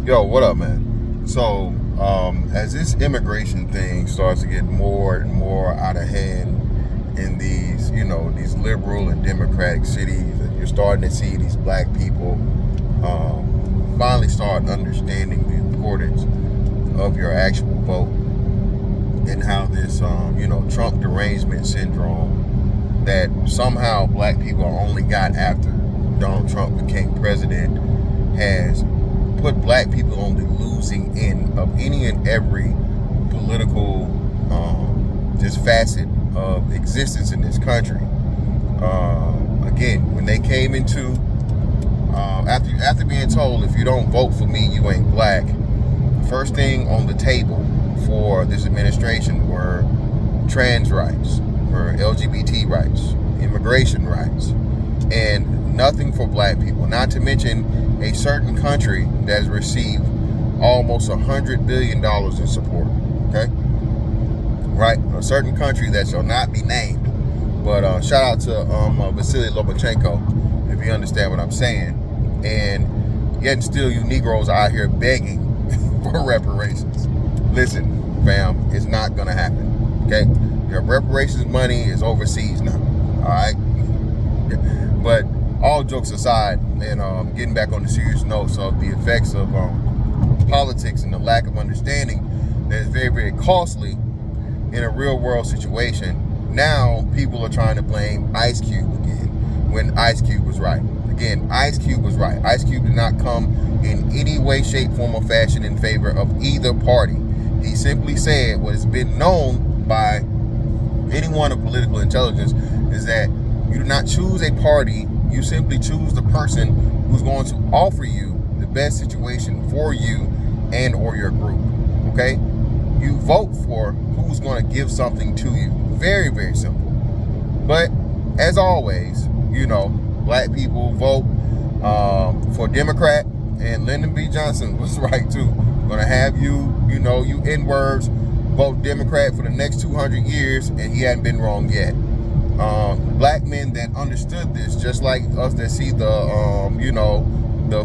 Yo, what up, man? So, as this immigration thing starts to get more and more out of hand in these liberal and democratic cities, and you're starting to see these black people finally start understanding the importance of your actual vote and how this, Trump derangement syndrome that somehow black people only got after Donald Trump became president has put black people on the losing end of any and every political just facet of existence in this country. Again, when they came into after being told, if you don't vote for me, you ain't black, the first thing on the table for this administration were trans rights, were LGBT rights, immigration rights, and nothing for black people. Not to mention a certain country that has received almost $100 billion in support. Okay, right? A certain country that shall not be named. But shout out to Vasily Lomachenko, if you understand what I'm saying. And yet still you Negroes are out here begging for reparations. Listen, fam, it's not gonna happen. Okay, your reparations money is overseas now. All right, but all jokes aside, and getting back on the serious notes of the effects of politics and the lack of understanding that is very, very costly in a real world situation. Now people are trying to blame Ice Cube again when Ice Cube was right. Again, Ice Cube was right. Ice Cube did not come in any way, shape, form, or fashion in favor of either party. He simply said what has been known by anyone of political intelligence is that you do not choose a party. You simply choose the person who's going to offer you the best situation for you and or your group. Okay? You vote for who's going to give something to you. Very, very simple. But as always, black people vote for Democrat, and Lyndon B. Johnson was right too. Gonna have you N-words vote Democrat for the next 200 years, and he hadn't been wrong yet. Black men that understood this, just like us that see the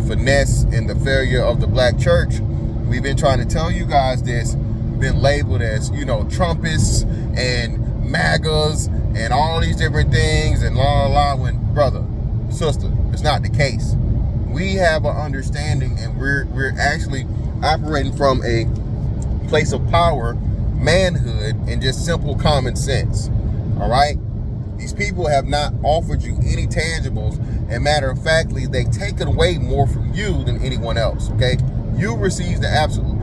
finesse and the failure of the black church. We've been trying to tell you guys this, been labeled as, Trumpists and MAGAs and all these different things and when, brother, sister, it's not the case. We have an understanding, and we're actually operating from a place of power, manhood, and just simple common sense. All right? These people have not offered you any tangibles, and matter of factly, they've taken away more from you than anyone else. Okay, you received the absolute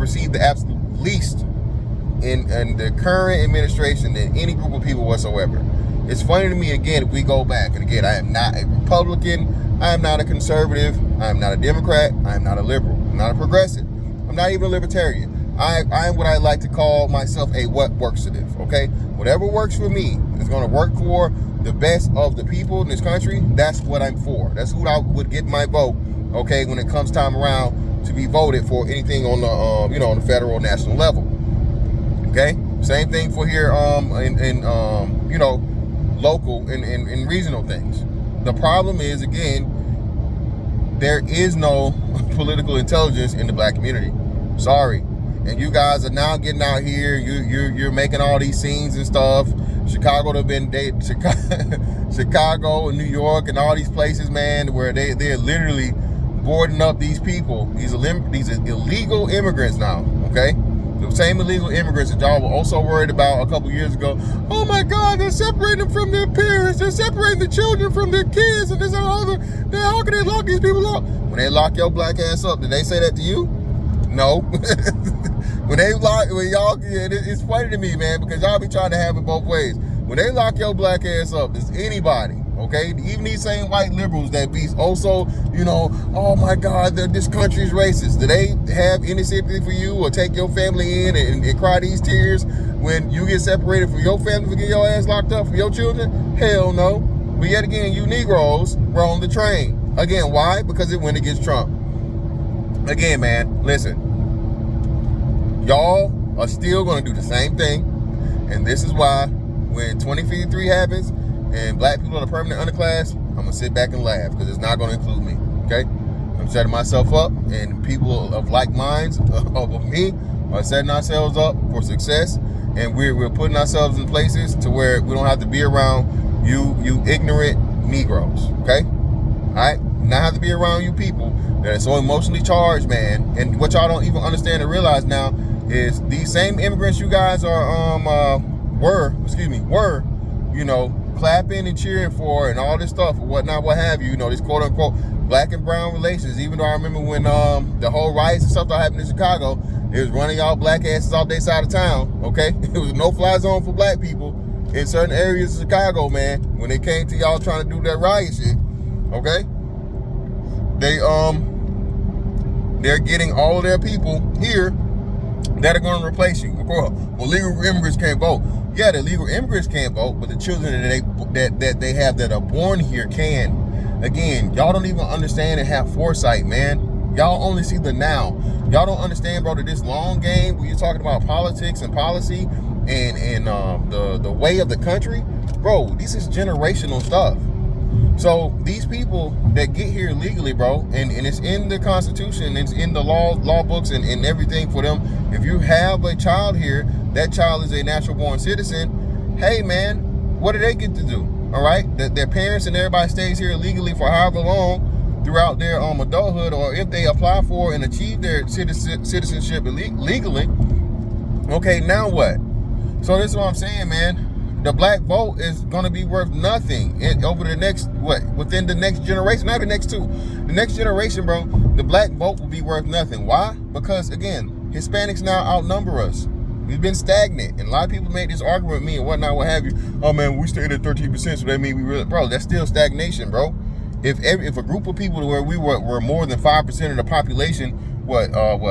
least in the current administration than any group of people whatsoever. It's funny to me, again, if we go back, and again, I am not a Republican, I am not a conservative, I am not a Democrat, I am not a liberal, I'm not a progressive, I'm not even a libertarian. I am what I like to call myself a what works-ative, okay? Whatever works for me is going to work for the best of the people in this country. That's what I'm for. That's who I would get my vote, okay, when it comes time around to be voted for anything on the, on the federal national level, okay? Same thing for here in local and regional things. The problem is, again, there is no political intelligence in the black community. Sorry. And you guys are now getting out here. You're making all these scenes and stuff. Chicago and New York and all these places, man, where they're literally boarding up these people. These illegal immigrants now. Okay, the same illegal immigrants that y'all were also worried about a couple years ago. Oh my God, they're separating them from their parents. They're separating the children from their kids, and this and all that. How can they lock these people up? When they lock your black ass up, did they say that to you? No. It's funny to me, man, because y'all be trying to have it both ways. When they lock your black ass up, does anybody, okay, even these same white liberals that be also, oh my God, this country's racist, do they have any sympathy for you or take your family in and cry these tears when you get separated from your family for getting your ass locked up from your children? Hell no. But yet again, you Negroes were on the train. Again, why? Because it went against Trump. Again, man, listen. Y'all are still going to do the same thing. And this is why when 2053 happens and black people are the permanent underclass, I'm going to sit back and laugh because it's not going to include me. Okay? I'm setting myself up, and people of like minds of me are setting ourselves up for success, and we're putting ourselves in places to where we don't have to be around you ignorant Negroes, okay? All right? Not have to be around you people that are so emotionally charged, man. And what y'all don't even understand and realize now is these same immigrants you guys are were, you know, clapping and cheering for and all this stuff or whatnot, what have you, you know, this quote unquote black and brown relations. Even though I remember when the whole riots and stuff that happened in Chicago, it was running y'all black asses off their side of town, okay? It was a no-fly zone for black people in certain areas of Chicago, man, when they came to y'all trying to do that riot shit, okay? They're getting all of their people here that are going to replace you. Well, legal immigrants can't vote. Yeah, the legal immigrants can't vote, but the children that they have that are born here can. Again, y'all don't even understand and have foresight, man. Y'all only see the now. Y'all don't understand, bro, that this long game when you're talking about politics and policy and the way of the country, bro, this is generational stuff. So these people that get here legally, bro, and it's in the Constitution, it's in the law books and everything for them. If you have a child here, that child is a natural born citizen. Hey, man, what do they get to do? All right, their parents and everybody stays here legally for however long throughout their adulthood, or if they apply for and achieve their citizenship legally. Okay, now what? So this is what I'm saying, man. The black vote is going to be worth nothing over the next, within the next generation, not the next two. The next generation, bro, the black vote will be worth nothing. Why? Because, again, Hispanics now outnumber us. We've been stagnant. And a lot of people make this argument with me and whatnot, what have you. Oh, man, we stayed at 13%, so that means we really, bro, that's still stagnation, bro. If a group of people where we were more than 5% of the population,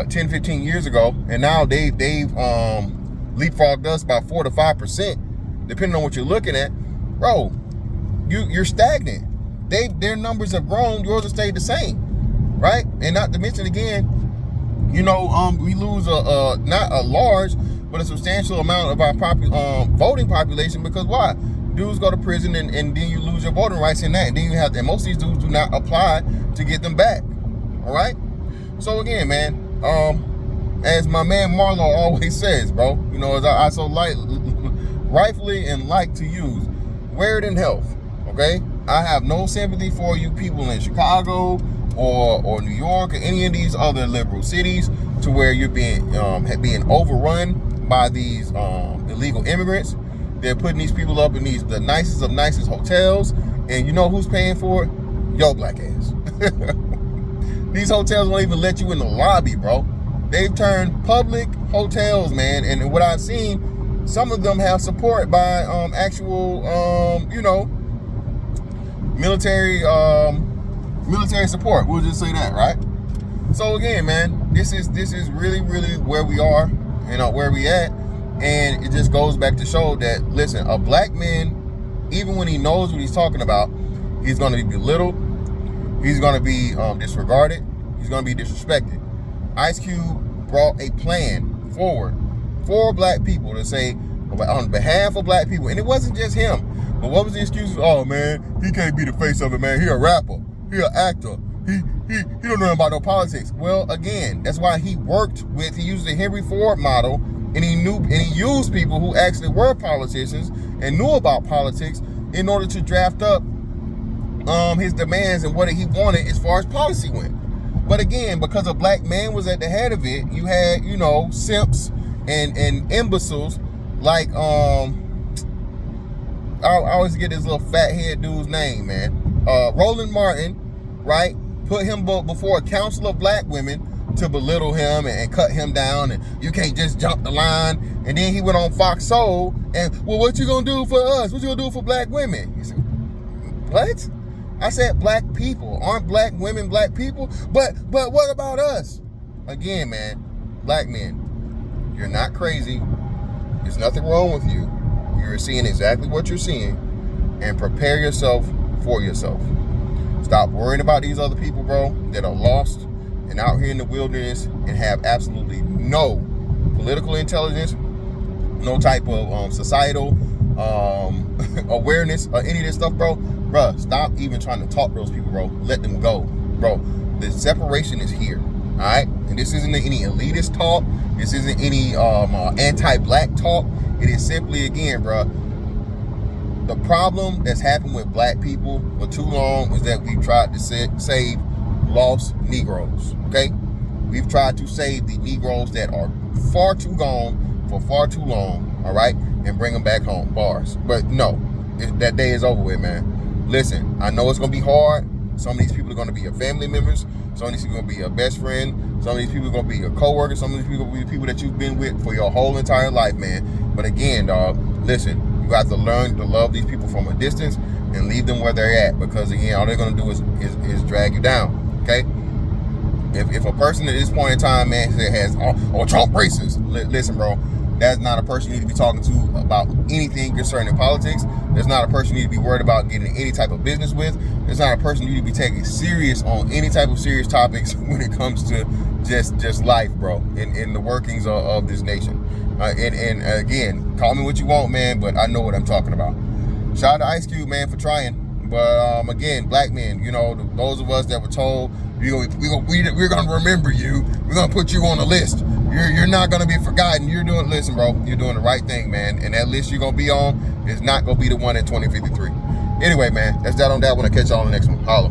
10, 15 years ago, and now they've leapfrogged us by 4 to 5%, depending on what you're looking at, bro, you're stagnant. Their numbers have grown, yours have stayed the same, right? And not to mention again, you know, we lose not a large, but a substantial amount of our voting population, because why? Dudes go to prison and then you lose your voting rights in that, and then you have, and most of these dudes do not apply to get them back. All right. So again, man, as my man Marlo always says, bro, you know, as I so rightfully and like to use, wear it in health. Okay, I have no sympathy for you people in Chicago or New York or any of these other liberal cities to where you're being overrun by these illegal immigrants. They're putting these people up in the nicest of nicest hotels, and you know who's paying for it? Yo, black ass. These hotels won't even let you in the lobby, bro. They've turned public hotels, man, and what I've seen, some of them have support by actual, you know, military support. We'll just say that, right? So again, man, this is really, really where we are, you know, where we at. And it just goes back to show that, listen, a black man, even when he knows what he's talking about, he's going to be belittled. He's going to be disregarded. He's going to be disrespected. Ice Cube brought a plan forward for black people to say, on behalf of black people. And it wasn't just him. But what was the excuse? Oh, man, he can't be the face of it, man. He a rapper. He an actor. He don't know about no politics. Well, again, that's why he used the Henry Ford model. And he used people who actually were politicians and knew about politics in order to draft up his demands and what he wanted as far as policy went. But again, because a black man was at the head of it, you had, you know, simps and imbeciles like I always get this little fat head dude's name, man. Roland Martin, right? Put him before a council of black women to belittle him and cut him down, and you can't just jump the line. And then he went on Fox Soul and, well, what you gonna do for us? What you gonna do for black women? He said, what? I said black people. Aren't black women black people? But what about us? Again, man, black men, you're not crazy. There's nothing wrong with you. You're seeing exactly what you're seeing, and prepare yourself for yourself. Stop worrying about these other people, bro, that are lost and out here in the wilderness and have absolutely no political intelligence, no type of societal awareness or any of this stuff, bro. Bruh, stop even trying to talk to those people, bro. Let them go, bro. The separation is here. All right, and this isn't any elitist talk. This isn't any anti-black talk. It is simply, again, bro, the problem that's happened with black people for too long is that we've tried to save lost Negroes. Okay, we've tried to save the Negroes that are far too gone for far too long. All right, and bring them back home. Bars, but no, that day is over with, man. Listen, I know it's gonna be hard. Some of these people are gonna be your family members. Some of these people are gonna be your best friend. Some of these people are gonna be your coworkers. Some of these people are gonna be people that you've been with for your whole entire life, man. But again, dog, listen, you got to learn to love these people from a distance and leave them where they're at, because again, all they're gonna do is drag you down. Okay? If a person at this point in time, man, has Trump racist, listen, bro, that's not a person you need to be talking to about anything concerning politics. That's not a person you need to be worried about getting any type of business with. It's not a person you need to be taking serious on any type of serious topics when it comes to just life, bro, in the workings of this nation. And again, call me what you want, man, but I know what I'm talking about. Shout out to Ice Cube, man, for trying. But again, black men, you know, those of us that were told, we're gonna remember you. We're gonna put you on the list. You're not gonna be forgotten. Listen, bro, you're doing the right thing, man. And that list you're gonna be on is not gonna be the one in 2053. Anyway, man, that's that on that one. I'll catch y'all on the next one. Holla.